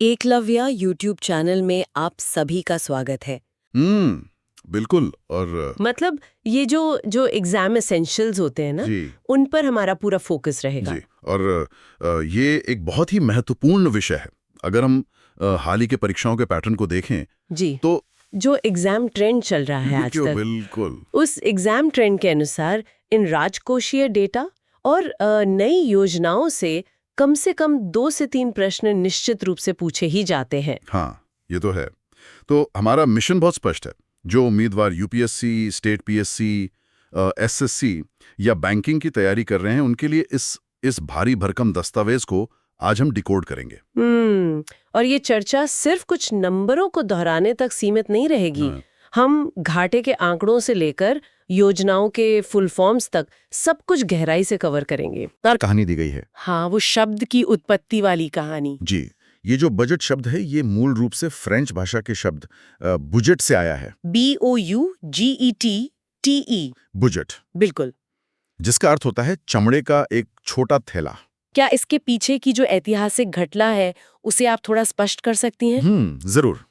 Eklavya YouTube channel में आप सभी का स्वागत है। बिल्कुल। और मतलब ये जो जो एग्जाम एसेंशियल्स होते हैं ना, जी उन पर हमारा पूरा फोकस रहेगा। जी और ये एक बहुत ही महत्वपूर्ण विषय है। अगर हम हाल ही के परीक्षाओं के पैटर्न को देखें जी, तो जो एग्जाम ट्रेंड चल रहा है आज क्यों तक, बिल्कुल। उस एग्जाम ट्रेंड के अनुसार इन राजकोषीय डेटा और नई योजनाओं से कम 2 से 3 प्रश्न निश्चित रूप से पूछे ही जाते हैं। हाँ, ये तो है। तो हमारा मिशन बहुत स्पष्ट है। जो उम्मीदवार यूपीएससी, स्टेट पीएससी, एसएससी या बैंकिंग की तैयारी कर रहे हैं, उनके लिए इस भारी भरकम दस्तावेज को आज हम डिकोड करेंगे। और ये चर्चा सिर्फ कुछ नंबरों को दोहराने तक सीमित नहीं रहेगी। हाँ, हम घाटे के आंकड़ों से लेकर योजनाओं के फुल फॉर्म्स तक सब कुछ गहराई से कवर करेंगे। और कहानी दी गई है। हाँ, वो शब्द की उत्पत्ति वाली कहानी। जी, ये जो बजट शब्द है, ये मूल रूप से फ्रेंच भाषा के शब्द बुजेट से आया है। BOUGETTE। बुजेट, बिल्कुल। जिसका अर्थ होता है चमड़े का एक छोटा थैला। क्या इसके पीछे की जो ऐतिहासिक घटना है उसे आप थोड़ा स्पष्ट कर सकती हैं? जरूर।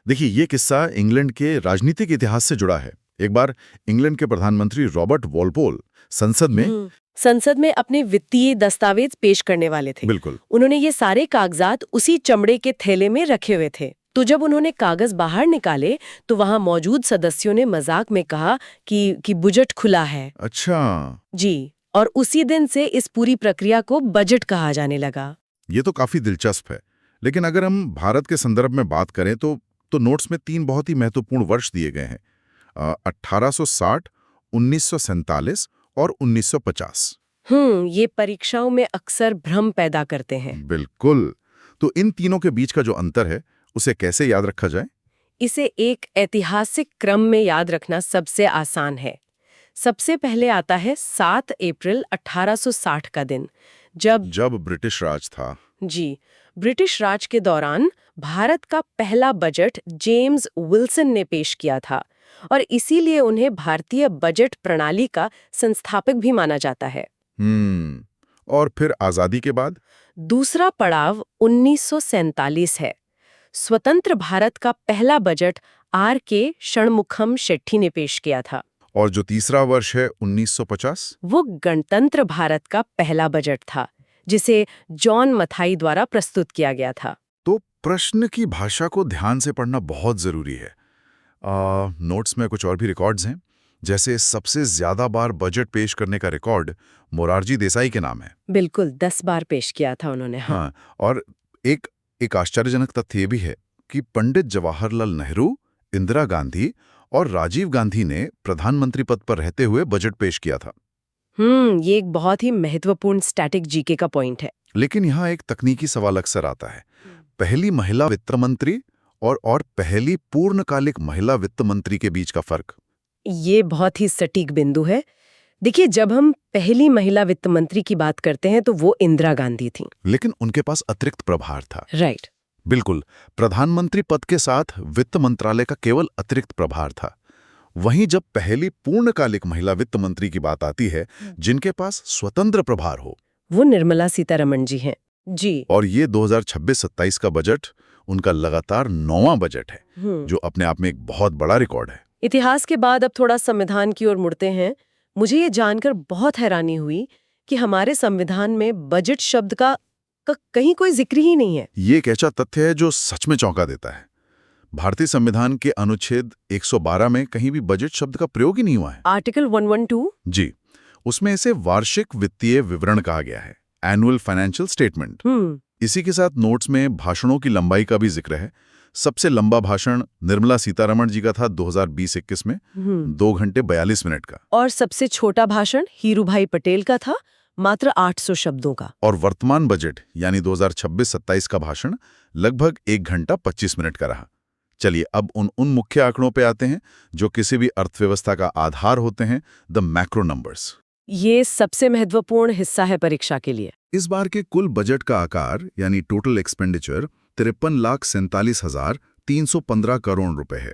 देखिए, ये किस्सा इंग्लैंड के राजनीतिक इतिहास से जुड़ा है। एक बार इंग्लैंड के प्रधानमंत्री रॉबर्ट वॉलपोल संसद में अपने वित्तीय दस्तावेज पेश करने वाले थे। बिल्कुल। उन्होंने ये सारे कागजात उसी चमड़े के थैले में रखे हुए थे। तो जब उन्होंने कागज बाहर निकाले तो वहां मौजूद सदस्यों ने मजाक में कहा कि बजट खुला है। अच्छा, जी, और उसी दिन से इस पूरी प्रक्रिया को बजट कहा जाने लगा। ये तो काफी दिलचस्प है। लेकिन अगर हम भारत के संदर्भ में बात करें तो नोट्स में 3 बहुत ही महत्वपूर्ण वर्ष दिए गए हैं। 1860, 1947 और 1950। ये परीक्षाओं में अक्सर भ्रम पैदा करते हैं। बिल्कुल। तो इन तीनों के बीच का जो अंतर है, उसे कैसे याद रखा जाए? इसे एक ऐतिहासिक क्रम में याद रखना सबसे आसान है। सबसे पहले आता है 7 अप्रैल 1860 का दिन, जब ब्रिटिश राज था। जी, ब्रिटिश राज के दौरान भारत का पहला बजट जेम्स विल्सन ने पेश किया था और इसीलिए उन्हें भारतीय बजट प्रणाली का संस्थापक भी माना जाता है। और फिर आजादी के बाद? दूसरा पड़ाव 1947 है। स्वतंत्र भारत का पहला बजट R.K. षणमुखम शेट्टी ने पेश किया था। और जो तीसरा वर्ष है 1950? वो गणतंत्र भारत का पहला बजट था, जिसे जॉन मथाई द्वारा प्रस्तुत किया गया था। तो प्रश्न की भाषा को ध्यान से पढ़ना बहुत जरूरी है। नोट्स में कुछ और भी रिकॉर्ड्स हैं। जैसे सबसे ज्यादा बार बजट पेश करने का रिकॉर्ड मोरारजी देसाई के नाम है। बिल्कुल, 10 बार पेश किया था उन्होंने। हाँ, और एक आश्चर्यजनक तथ्य ये भी है कि पंडित जवाहरलाल नेहरू, इंदिरा गांधी और राजीव गांधी ने प्रधानमंत्री पद पर रहते हुए बजट पेश किया था। ये एक बहुत ही महत्वपूर्ण स्टैटिक जीके का पॉइंट है। लेकिन यहाँ एक तकनीकी सवाल अक्सर आता है। पहली महिला वित्त मंत्री और पहली पूर्णकालिक महिला वित्त मंत्री के बीच का फर्क। ये बहुत ही सटीक बिंदु है। देखिए, जब हम पहली महिला वित्त मंत्री की बात करते हैं तो वो इंदिरा गांधी थीं। लेकिन उनके पास अतिरिक्त प्रभार था। राइट। बिल्कुल। प्रधानमंत्री पद के साथ वित्त मंत्रालय का केवल अतिरिक्त प्रभार था। वहीं जब पहली पूर्णकालिक महिला वित्त मंत्री की बात आती है, जिनके पास स्वतंत्र प्रभार हो, वो निर्मला सीतारमण जी हैं। जी। और ये 2026-27 का बजट उनका लगातार 9वां बजट है, जो अपने आप में एक बहुत बड़ा रिकॉर्ड है। इतिहास के बाद अब थोड़ा संविधान की ओर मुड़ते हैं। मुझे ये जानकर बहुत हैरानी हुई कि हमारे संविधान में बजट शब्द का कहीं कोई जिक्र ही नहीं है। ये एक ऐसा तथ्य है जो सच में चौंका देता है। भारतीय संविधान के अनुच्छेद 112 में कहीं भी बजट शब्द का प्रयोग ही नहीं हुआ है। आर्टिकल 112? जी, उसमें इसे वार्षिक वित्तीय विवरण कहा गया है, एनुअल फाइनेंशियल स्टेटमेंट। इसी के साथ नोट्स में भाषणों की लंबाई का भी जिक्र है। सबसे लंबा भाषण निर्मला सीतारमण जी का था 2020-21 में, 2 घंटे 42 मिनट का। और सबसे छोटा भाषण हीरूभाई पटेल का था, मात्र 800 शब्दों का। और वर्तमान बजट यानी 2026-27 का भाषण लगभग 1 घंटा 25 मिनट का रहा। चलिए अब उन मुख्य आंकड़ों पे आते हैं जो किसी भी अर्थव्यवस्था का आधार होते हैं, द मैक्रो नंबर्स। ये सबसे महत्वपूर्ण हिस्सा है परीक्षा के लिए। इस बार के कुल बजट का आकार यानी टोटल एक्सपेंडिचर 53,47,315 करोड़ रुपए है।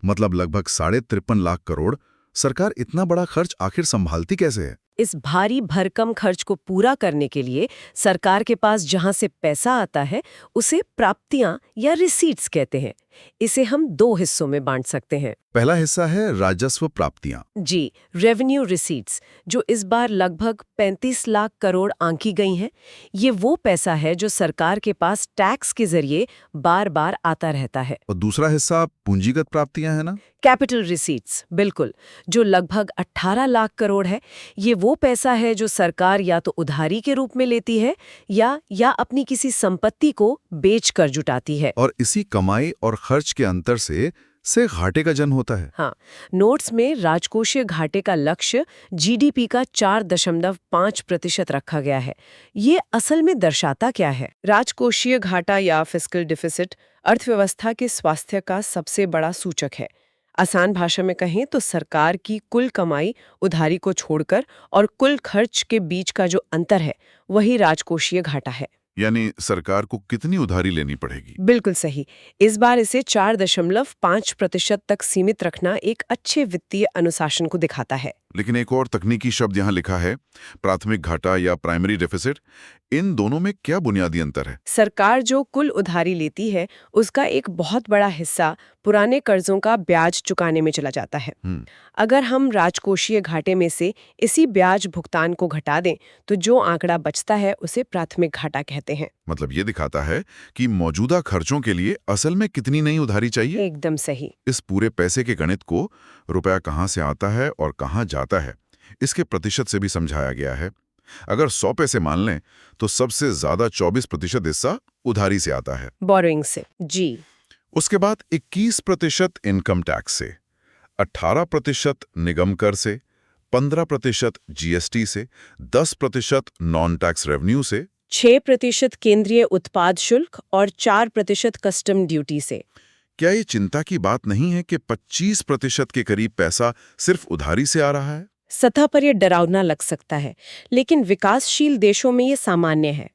मतलब लगभग 53.5 लाख करोड़। सरकार इतना बड़ा खर्च आखिर संभालती कैसे है? इस भारी भरकम खर्च को पूरा करने के लिए सरकार के पास जहां से पैसा आता है उसे प्राप्तियां या रिसीट्स कहते हैं। इसे हम दो हिस्सों में बांट सकते हैं। पहला हिस्सा है राजस्व प्राप्तियां। जी, रेवेन्यू रिसीट्स, जो इस बार लगभग 35 लाख करोड़ आंकी गई हैं। ये वो पैसा है जो सरकार के पास टैक्स के जरिए बार बार आता रहता है। और दूसरा हिस्सा पूंजीगत प्राप्तियां है ना? कैपिटल रिसीट्स, बिल्कुल, जो लगभग 18 लाख करोड़ है। ये वो पैसा है जो सरकार या तो उधारी के रूप में लेती है या अपनी किसी संपत्ति को बेचकर जुटाती है। और इसी कमाई और खर्च के अंतर से घाटे का जन्म होता है। हाँ, नोट्स में राजकोषीय घाटे का लक्ष्य जीडीपी का 4.5% रखा गया है। ये असल में दर्शाता क्या है? राजकोषीय घाटा या फिस्कल डिफिसिट अर्थव्यवस्था के स्वास्थ्य का सबसे बड़ा सूचक है। आसान भाषा में कहें तो सरकार की कुल कमाई उधारी को छोड़कर और कुल खर्च के बीच का जो अंतर है वही राजकोषीय घाटा है। यानी सरकार को कितनी उधारी लेनी पड़ेगी? बिल्कुल सही। इस बार इसे 4.5% तक सीमित रखना एक अच्छे वित्तीय अनुशासन को दिखाता है। लेकिन एक और तकनीकी शब्द यहाँ लिखा है, प्राथमिक घाटा या प्राइमरी डेफिसिट। इन दोनों में क्या बुनियादी अंतर है? सरकार जो कुल उधारी लेती है उसका एक बहुत बड़ा हिस्सा पुराने कर्जों का ब्याज चुकाने में चला जाता है। अगर हम राजकोषीय घाटे में से इसी ब्याज भुगतान को घटा दें तो जो आंकड़ा बचता है उसे प्राथमिक घाटा कहते हैं। मतलब ये दिखाता है कि मौजूदा खर्चों के लिए असल में कितनी नई उधारी चाहिए। एकदम सही। इस पूरे पैसे के गणित को रुपया कहाँ से आता है और कहाँ जाता है इसके प्रतिशत से भी समझाया गया है। अगर 100 पैसे मान लें तो सबसे ज्यादा 24% हिस्सा उधारी से आता है, बोरोइंग से। जी। उसके बाद 21% इनकम टैक्स से, 18% निगम कर से, 15% जीएसटी से, 10% नॉन टैक्स रेवेन्यू से, 6% केंद्रीय उत्पाद शुल्क और 4% कस्टम ड्यूटी से। क्या ये चिंता की बात नहीं है कि 25% के करीब पैसा सिर्फ उधारी से आ रहा है? सतह पर यह डरावना लग सकता है, लेकिन विकासशील देशों में ये सामान्य है।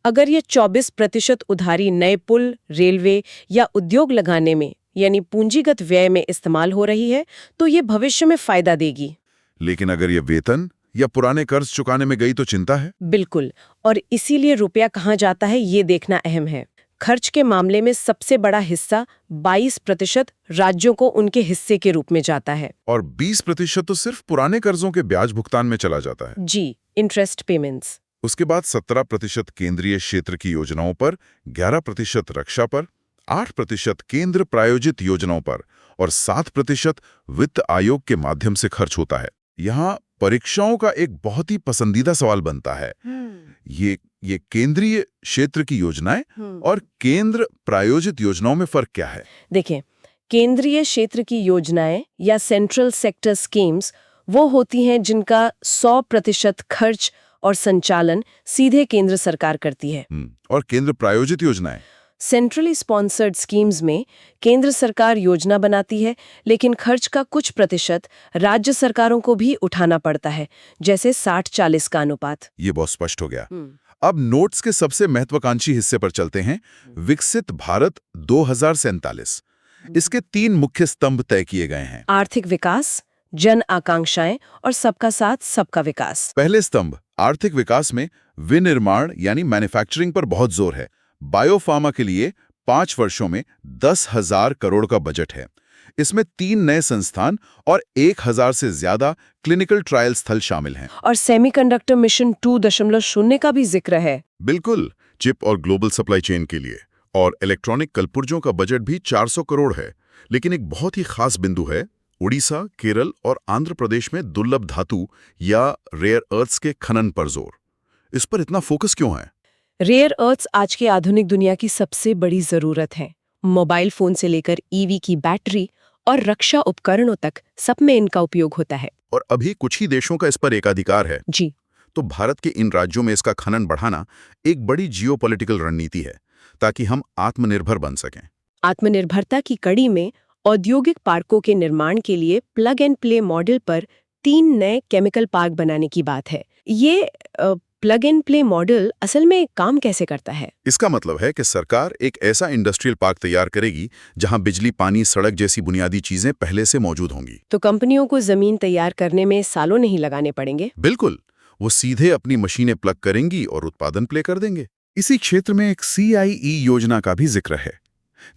अगर ये 24% उधारी नए पुल, रेलवे या उद्योग लगाने में यानी पूंजीगत व्यय में इस्तेमाल हो रही है तो ये भविष्य में फायदा देगी। लेकिन अगर ये वेतन या पुराने कर्ज चुकाने में गई तो चिंता है। बिल्कुल, और इसीलिए रुपया कहाँ जाता है ये देखना अहम है। खर्च के मामले में सबसे बड़ा हिस्सा 22% राज्यों को उनके हिस्से के रूप में जाता है और 20% तो सिर्फ पुराने कर्जों के ब्याज भुगतान में चला जाता है। जी, इंटरेस्ट पेमेंट्स। उसके बाद 17% केंद्रीय क्षेत्र की योजनाओं पर, 11% रक्षा पर, 8% केंद्र प्रायोजित योजनाओं पर और 7% वित्त आयोग के माध्यम से खर्च होता है। यहाँ परीक्षाओं का एक बहुत ही पसंदीदा सवाल बनता है। ये केंद्रीय क्षेत्र की योजनाएं और केंद्र प्रायोजित योजनाओं में फर्क क्या है? देखें, केंद्रीय क्षेत्र की योजनाएं या सेंट्रल सेक्टर स्कीम्स वो होती हैं जिनका 100% खर्च और संचालन सीधे केंद्र सरकार करती है। और केंद्र प्रायोजित योजनाएं? सेंट्रली स्पॉन्सर्ड स्कीम्स में केंद्र सरकार योजना बनाती है लेकिन खर्च का कुछ प्रतिशत राज्य सरकारों को भी उठाना पड़ता है, जैसे 60-40 का अनुपात। ये बहुत स्पष्ट हो गया। अब नोट्स के सबसे महत्वाकांक्षी हिस्से पर चलते हैं, विकसित भारत 2047। इसके 3 मुख्य स्तंभ तय किए गए हैं: आर्थिक विकास, जन आकांक्षाएं और सबका साथ सबका विकास। पहले स्तंभ आर्थिक विकास में विनिर्माण यानी मैन्युफैक्चरिंग पर बहुत जोर है। बायोफार्मा के लिए 5 वर्षों में 10,000 करोड़ का बजट है। इसमें 3 नए संस्थान और 1,000 से ज्यादा क्लिनिकल ट्रायल स्थल शामिल हैं। और सेमीकंडक्टर मिशन 2.0 का भी जिक्र है। बिल्कुल, चिप और ग्लोबल सप्लाई चेन के लिए। और इलेक्ट्रॉनिक कलपुर्जों का बजट भी 400 करोड़ है। लेकिन एक बहुत ही खास बिंदु है, उड़ीसा, केरल और आंध्र प्रदेश में दुर्लभ धातु या रेयर अर्थ्स के खनन पर जोर। इस पर इतना फोकस क्यों है? रेयर अर्थ्स आज के आधुनिक दुनिया की सबसे बड़ी जरूरत है। मोबाइल फोन से लेकर ईवी की बैटरी और रक्षा उपकरणों तक सब में इनका उपयोग होता है। और अभी कुछ ही देशों का इस पर एकाधिकार है। जी। तो भारत के इन राज्यों में इसका खनन बढ़ाना एक बड़ी जियोपॉलिटिकल रणनीति है ताकि हम आत्मनिर्भर बन सकें। आत्मनिर्भरता की कड़ी में औद्योगिक पार्कों के निर्माण के लिए प्लग एंड प्ले मॉडल पर 3 नए केमिकल पार्क बनाने की बात है। ये प्लग एंड प्ले मॉडल असल में काम कैसे करता है? इसका मतलब है कि सरकार एक ऐसा इंडस्ट्रियल पार्क तैयार करेगी जहां बिजली, पानी, सड़क जैसी बुनियादी चीजें पहले से मौजूद होंगी। तो कंपनियों को जमीन तैयार करने में सालों नहीं लगाने पड़ेंगे। बिल्कुल, वो सीधे अपनी मशीनें प्लग करेंगी और उत्पादन प्ले कर देंगे। इसी क्षेत्र में एक CIE योजना का भी जिक्र है,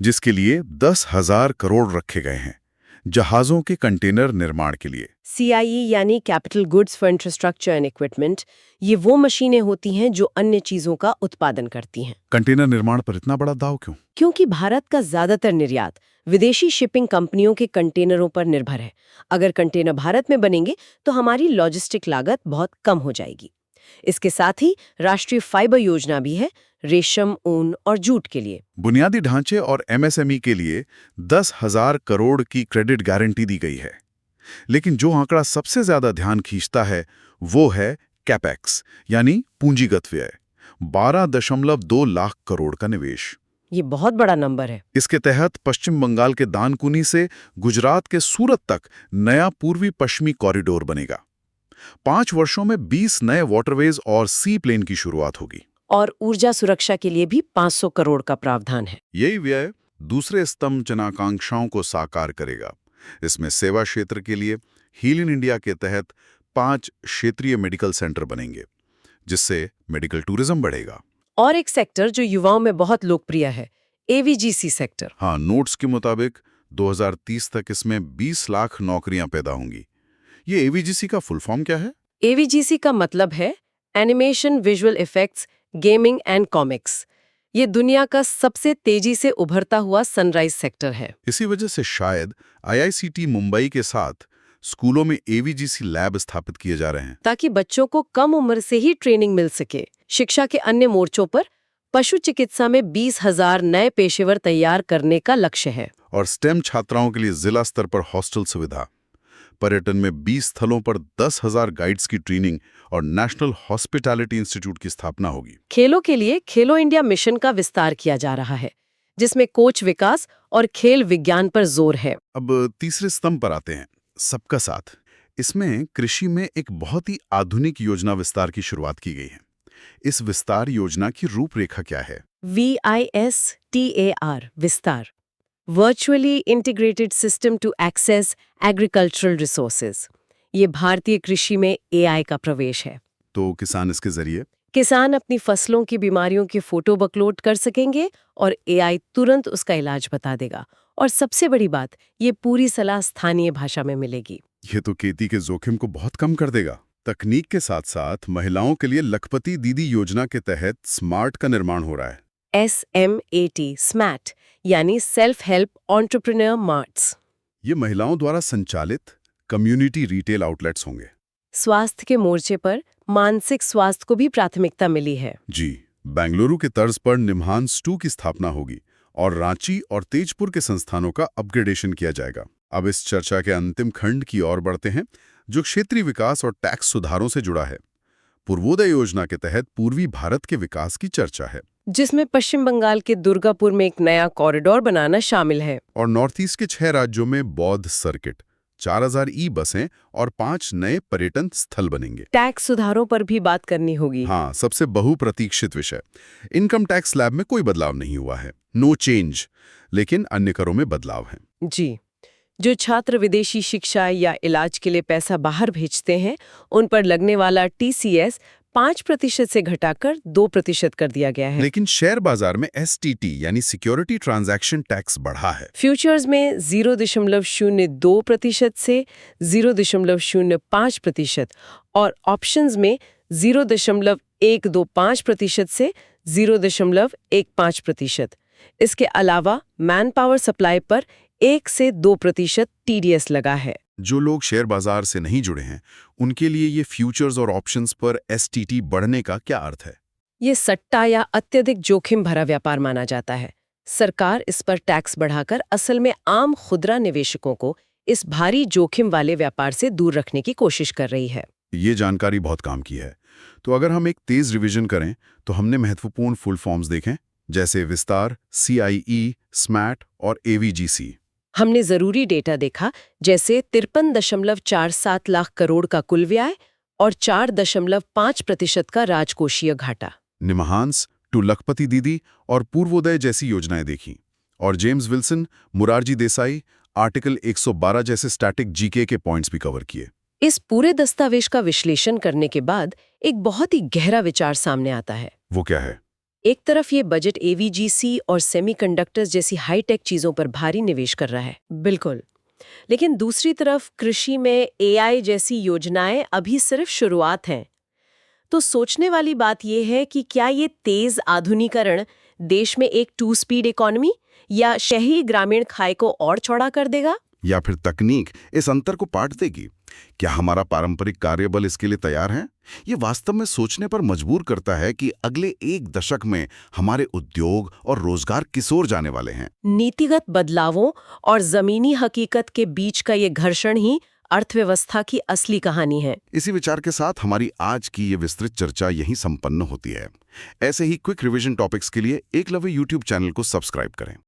जिसके लिए 10,000 करोड़ रखे गए हैं जहाजों के कंटेनर निर्माण के लिए। CIE यानी capital goods for infrastructure and equipment, ये वो मशीनें होती हैं जो अन्य चीजों का उत्पादन करती हैं। कंटेनर निर्माण पर इतना बड़ा दाव क्यों? क्योंकि भारत का ज्यादातर निर्यात विदेशी शिपिंग कंपनियों के कंटेनरों पर निर्भर है। अगर कंटेनर भारत में बनेंगे तो हमारी लॉजिस्टिक लागत बहुत कम हो जाएगी। इसके साथ ही राष्ट्रीय फाइबर योजना भी है, रेशम, ऊन और जूट के लिए। बुनियादी ढांचे और MSME के लिए 10,000 करोड़ की क्रेडिट गारंटी दी गई है। लेकिन जो आंकड़ा सबसे ज्यादा ध्यान खींचता है वो है कैपेक्स यानी पूंजीगत व्यय। 12.2 लाख करोड़ का निवेश। ये बहुत बड़ा नंबर है। इसके तहत पश्चिम बंगाल के दानकुनी से गुजरात के सूरत तक नया पूर्वी पश्चिमी कॉरिडोर बनेगा। 5 वर्षों में 20 नए वाटरवेज और सी प्लेन की शुरुआत होगी। और ऊर्जा सुरक्षा के लिए भी 500 करोड़ का प्रावधान है। यही व्यय दूसरे स्तंभ जनाकांक्षाओं को साकार करेगा। इसमें सेवा क्षेत्र के लिए हील इन इंडिया के तहत 5 क्षेत्रीय मेडिकल सेंटर बनेंगे, जिससे मेडिकल टूरिज्म बढ़ेगा। और एक सेक्टर जो युवाओं में बहुत लोकप्रिय है, AVGC सेक्टर। हाँ, नोट्स के मुताबिक 2030 तक इसमें 20 लाख नौकरियां पैदा होंगी। ये AVGC का फुल फॉर्म क्या है? AVGC का मतलब है animation, visual effects, gaming and comics. ये दुनिया का सबसे तेजी से उभरता हुआ सनराइज सेक्टर है। इसी वजह से शायद IICT मुंबई के साथ स्कूलों में AVGC लैब स्थापित किए जा रहे हैं, ताकि बच्चों को कम उम्र से ही ट्रेनिंग मिल सके। शिक्षा के अन्य मोर्चों पर पशु चिकित्सा में 20,000 नए पेशेवर तैयार करने का लक्ष्य है। और स्टेम छात्राओं के लिए जिला स्तर पर हॉस्टल सुविधा। पर्यटन में 20 स्थलों पर 10,000 गाइड्स की ट्रेनिंग और नेशनल हॉस्पिटैलिटी इंस्टीट्यूट की स्थापना होगी। खेलों के लिए खेलो इंडिया मिशन का विस्तार किया जा रहा है, जिसमें कोच विकास और खेल विज्ञान पर जोर है। अब तीसरे स्तंभ पर आते हैं, सबका साथ। इसमें कृषि में एक बहुत ही आधुनिक योजना विस्तार की शुरुआत की गई है। इस विस्तार योजना की रूपरेखा क्या है? VISTAR Vistar, virtually integrated system to access agricultural resources. ये भारतीय कृषि में AI का प्रवेश है। तो किसान इसके जरिए किसान अपनी फसलों की बीमारियों के फोटो अपलोड कर सकेंगे और AI तुरंत उसका इलाज बता देगा। और सबसे बड़ी बात, ये पूरी सलाह स्थानीय भाषा में मिलेगी। ये तो खेती के जोखिम को बहुत कम कर देगा। तकनीक के साथ साथ महिलाओं के लिए लखपति दीदी योजना के तहत स्मार्ट का निर्माण हो रहा है। SMAT, स्मैट यानी सेल्फ हेल्प एंटरप्रेन्योर मार्ट्स। ये महिलाओं द्वारा संचालित कम्युनिटी रिटेल आउटलेट्स होंगे। स्वास्थ्य के मोर्चे पर मानसिक स्वास्थ्य को भी प्राथमिकता मिली है। जी, बेंगलुरु के तर्ज पर निम्हांस 2 की स्थापना होगी और रांची और तेजपुर के संस्थानों का अपग्रेडेशन किया जाएगा। अब इस चर्चा के अंतिम खंड की ओर बढ़ते हैं, जो क्षेत्रीय विकास और टैक्स सुधारों से जुड़ा है। पूर्वोदय योजना के तहत पूर्वी भारत के विकास की चर्चा है, जिसमें पश्चिम बंगाल के दुर्गापुर में एक नया कॉरिडोर बनाना शामिल है। और नॉर्थ ईस्ट के 6 राज्यों में बौद्ध सर्किट, 4000 बसें और 5 नए पर्यटन स्थल बनेंगे। टैक्स सुधारों पर भी बात करनी होगी। हाँ, सबसे बहुप्रतीक्षित विषय। इनकम टैक्स स्लैब में कोई बदलाव नहीं हुआ है, नो चेंज, लेकिन अन्य करों में बदलाव है। जी, जो छात्र विदेशी शिक्षा या इलाज के लिए पैसा बाहर भेजते हैं, उन पर लगने वाला TCS 5% से घटाकर 2% कर दिया गया है। लेकिन शेयर बाजार में STT यानी सिक्योरिटी ट्रांजैक्शन टैक्स बढ़ा है। फ्यूचर्स में 0.02% से 0.05% और ऑप्शंस में 0.125% से 0.15%। इसके अलावा मैन पावर सप्लाई पर 1 से 2% TDS लगा है। जो लोग शेयर बाजार से नहीं जुड़े हैं, उनके लिए ये फ्यूचर्स और ऑप्शंस पर STT बढ़ने का क्या अर्थ है? ये सट्टा या अत्यधिक जोखिम भरा व्यापार माना जाता है। सरकार इस पर टैक्स बढ़ाकर असल में आम खुदरा निवेशकों को इस भारी जोखिम वाले व्यापार से दूर रखने की कोशिश कर रही है। ये जानकारी बहुत काम की है। तो अगर हम एक तेज रिवीजन करें तो हमने महत्वपूर्ण फुल फॉर्म्स देखें, जैसे विस्तार, CIE, स्मैट और AVGC। हमने जरूरी डेटा देखा, जैसे 53.47 लाख करोड़ का कुल व्यय और 4.5% का राजकोषीय घाटा। निम्हांस, टू लखपति दीदी और पूर्वोदय जैसी योजनाएं देखी, और James Wilson, Morarji Desai, article 112 जैसे स्टैटिक GK के पॉइंट्स भी कवर किए। इस पूरे दस्तावेज का विश्लेषण करने के बाद एक बहुत ही गहरा विचार सामने आता है। वो क्या है? एक तरफ ये बजट एवीजीसी और सेमीकंडक्टर्स जैसी हाईटेक चीजों पर भारी निवेश कर रहा है, बिल्कुल। लेकिन दूसरी तरफ कृषि में एआई जैसी योजनाएं अभी सिर्फ शुरुआत हैं। तो सोचने वाली बात यह है कि क्या ये तेज आधुनिकीकरण देश में एक टू स्पीड इकोनॉमी या शहरी ग्रामीण खाई को और चौड़ा कर देगा? या फिर तकनीक इस अंतर को पाट देगी? क्या हमारा पारंपरिक कार्यबल इसके लिए तैयार है? ये वास्तव में सोचने पर मजबूर करता है कि अगले एक दशक में हमारे उद्योग और रोजगार किस ओर जाने वाले हैं। नीतिगत बदलावों और जमीनी हकीकत के बीच का ये घर्षण ही अर्थव्यवस्था की असली कहानी है। इसी विचार के साथ हमारी आज की ये विस्तृत चर्चा यहीं संपन्न होती है। ऐसे ही क्विक रिवीजन टॉपिक्स के लिए एकलव्य यूट्यूब चैनल को सब्सक्राइब करें।